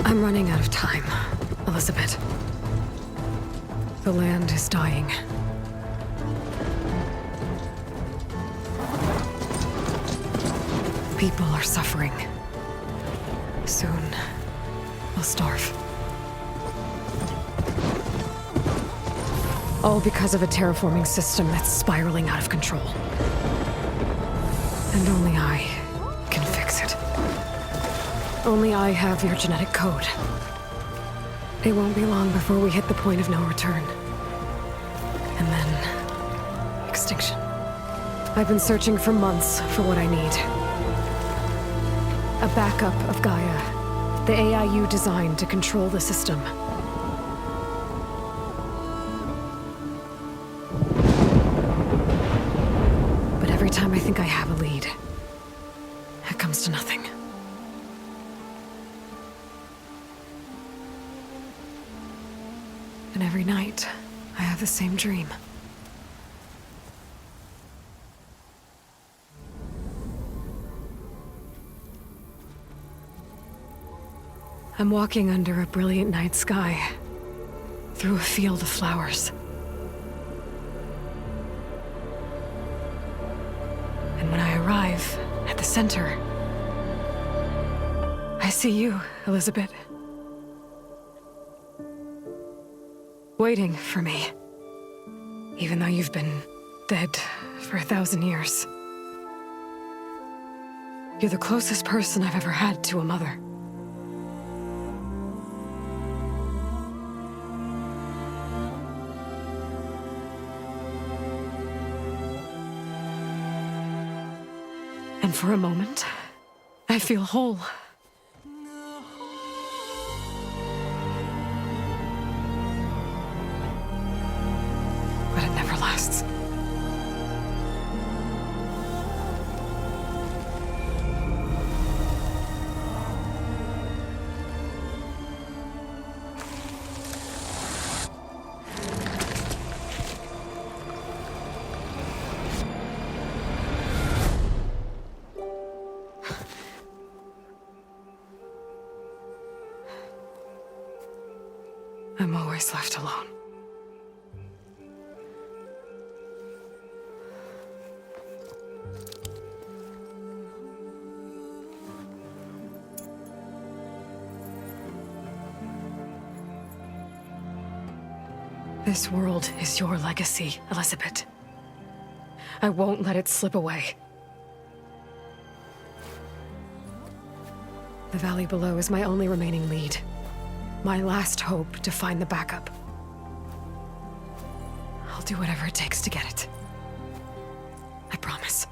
I'm running out of time, Elisabet. The land is dying. People are suffering. Soon, they'll starve. All because of a terraforming system that's spiraling out of control. And only I can fix it. Only I have your genetic code. It won't be long before we hit the point of no return. And then... extinction. I've been searching for months for what I need. A backup of Gaia. The AI you designed to control the system. But every time I think I have a lead, it comes to nothing. And every night, I have the same dream. I'm walking under a brilliant night sky, through a field of flowers. And when I arrive at the center, I see you, Elisabet. Waiting for me. Even though you've been dead for 1,000 years. You're the closest person I've ever had to a mother. And for a moment, I feel whole. But it never lasts. I'm always left alone. This world is your legacy, Elisabet. I won't let it slip away. The valley below is my only remaining lead. My last hope to find the backup. I'll do whatever it takes to get it. I promise.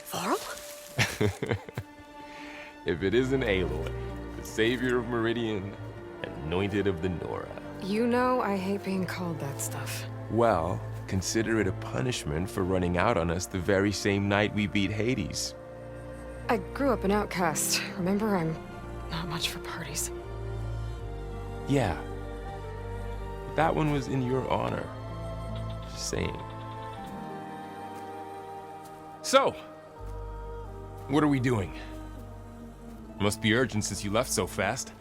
Varl? If it isn't Aloy, the savior of Meridian, anointed of the Nora. You know I hate being called that stuff. Well, consider it a punishment for running out on us the very same night we beat Hades. I grew up an outcast. Remember, I'm not much for parties. Yeah. That one was in your honor. Just saying. So, what are we doing? Must be urgent since you left so fast.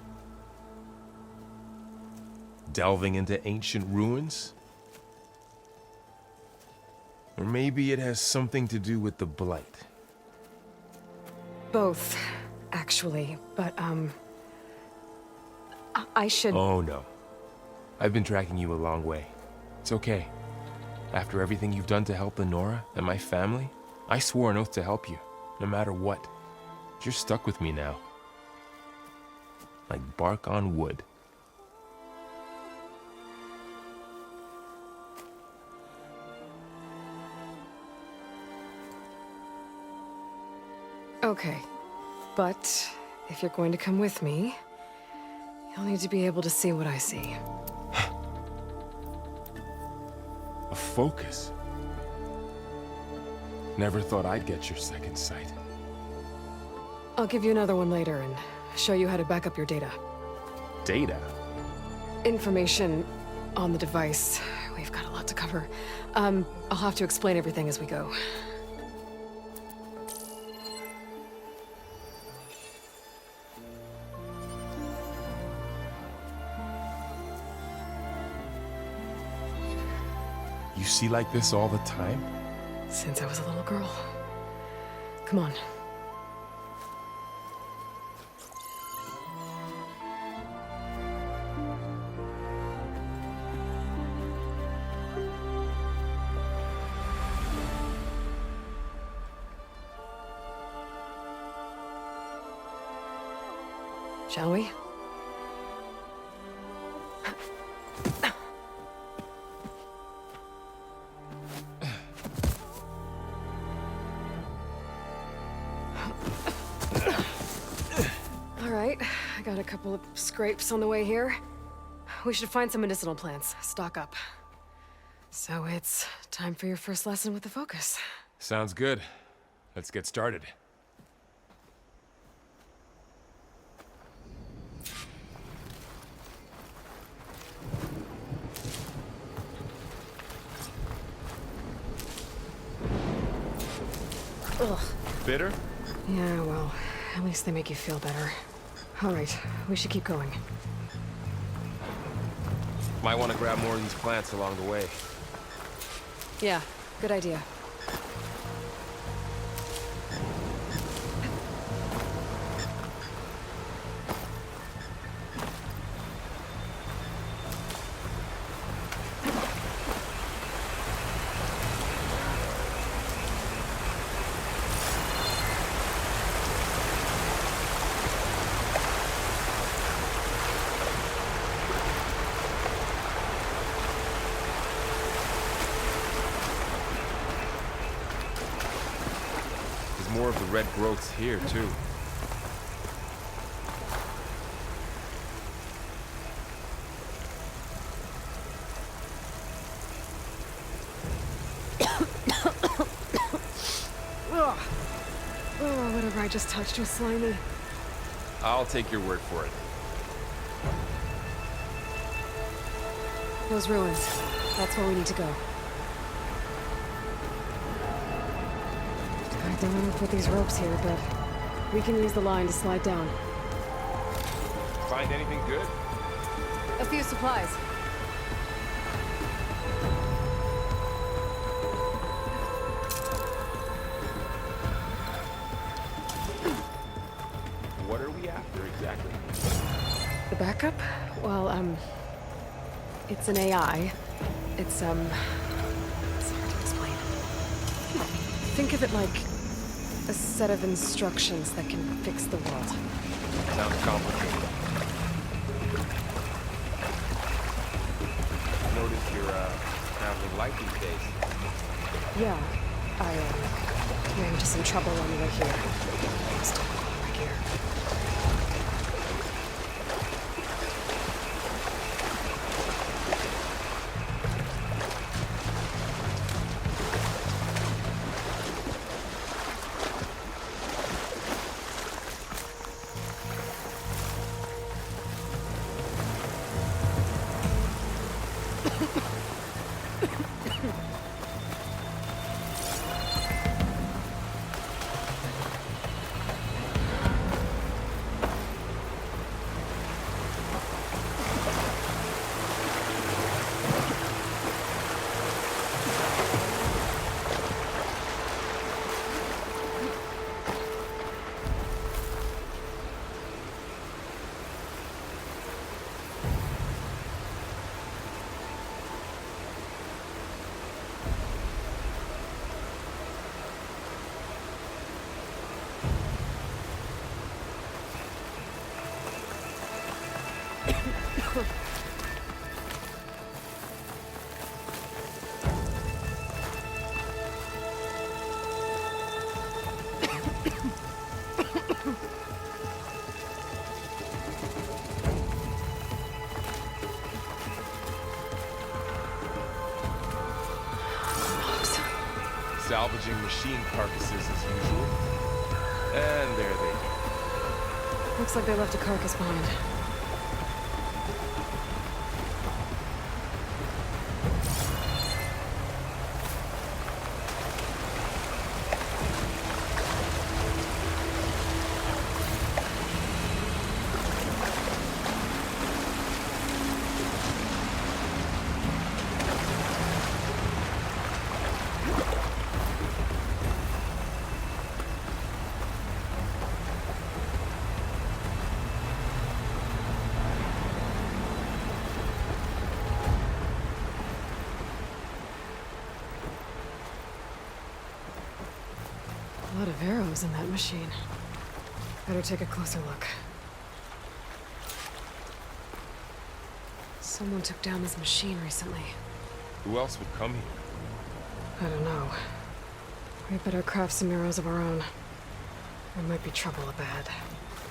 Delving into ancient ruins? Or maybe it has something to do with the Blight. Both, actually, but, I should... Oh, no. I've been tracking you a long way. It's okay. After everything you've done to help the Nora and my family, I swore an oath to help you, no matter what. You're stuck with me now. Like bark on wood. Okay, but if you're going to come with me, you'll need to be able to see what I see. A focus? Never thought I'd get your second sight. I'll give you another one later and show you how to back up your data. Data? Information on the device we've got a lot to cover. I'll have to explain everything as we go. You see like this all the time? Since I was a little girl. Come on. Shall we? All right, I got a couple of scrapes on the way here. We should find some medicinal plants, stock up. So it's time for your first lesson with the focus. Sounds good. Let's get started. Ugh. Bitter? Yeah, well, at least they make you feel better. All right, we should keep going. Might want to grab more of these plants along the way. Yeah, good idea. More of the red growths here, too. Ugh. Oh, whatever I just touched was slimy. I'll take your word for it. Those ruins. That's where we need to go. I don't want to put these ropes here, but we can use the line to slide down. Find anything good? A few supplies. What are we after exactly? The backup? Well, it's an AI. It's hard to explain. Think of it like a set of instructions that can fix the world. Sounds complicated. Notice you're traveling light these days. Yeah, I ran into some trouble on the way here. Stop right here. Salvaging machine carcasses as usual. And there they go. Looks like they left a carcass behind. of arrows in that machine. Better take a closer look. Someone took down this machine recently. Who else would come here? I don't know. We better craft some arrows of our own. There might be trouble ahead.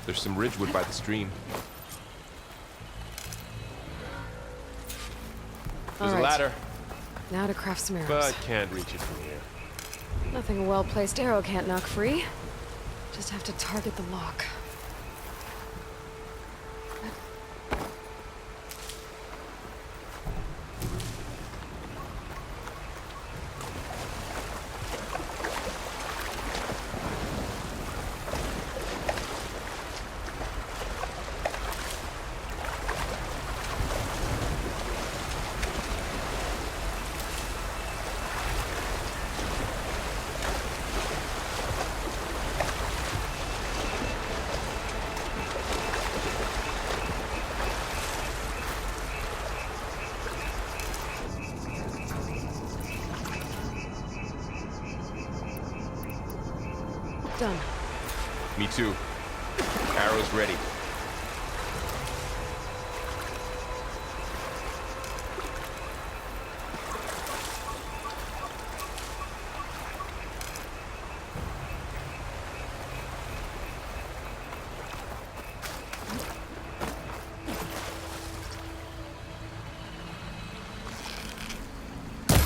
There's some ridgewood by the stream. There's a Alright. ladder, Now to craft some arrows. but can't reach it from here. Nothing a well-placed arrow can't knock free. Just have to target the lock. Done. Me too. Arrows ready.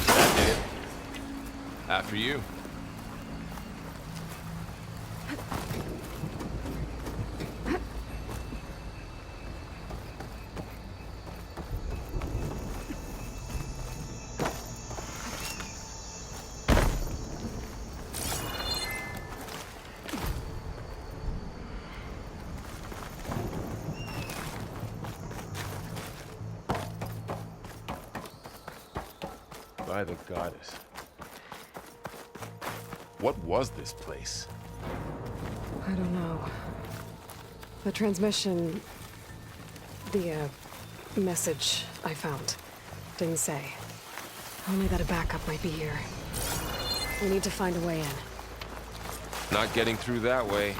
That did it. After you. By the goddess. What was this place? I don't know. The transmission... The, message I found didn't say. Only that a backup might be here. We need to find a way in. Not getting through that way.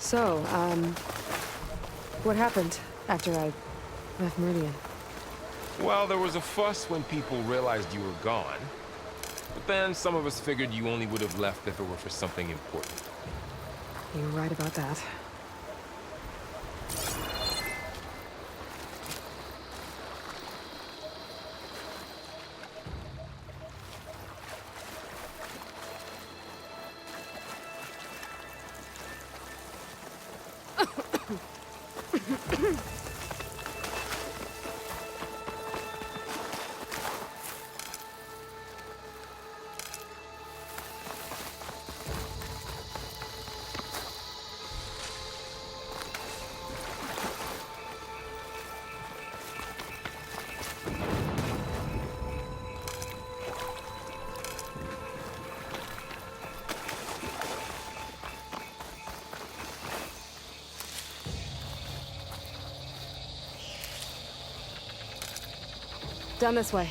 So, what happened after I left Meridian? Well, there was a fuss when people realized you were gone. But then some of us figured you only would have left if it were for something important. You were right about that. Down this way.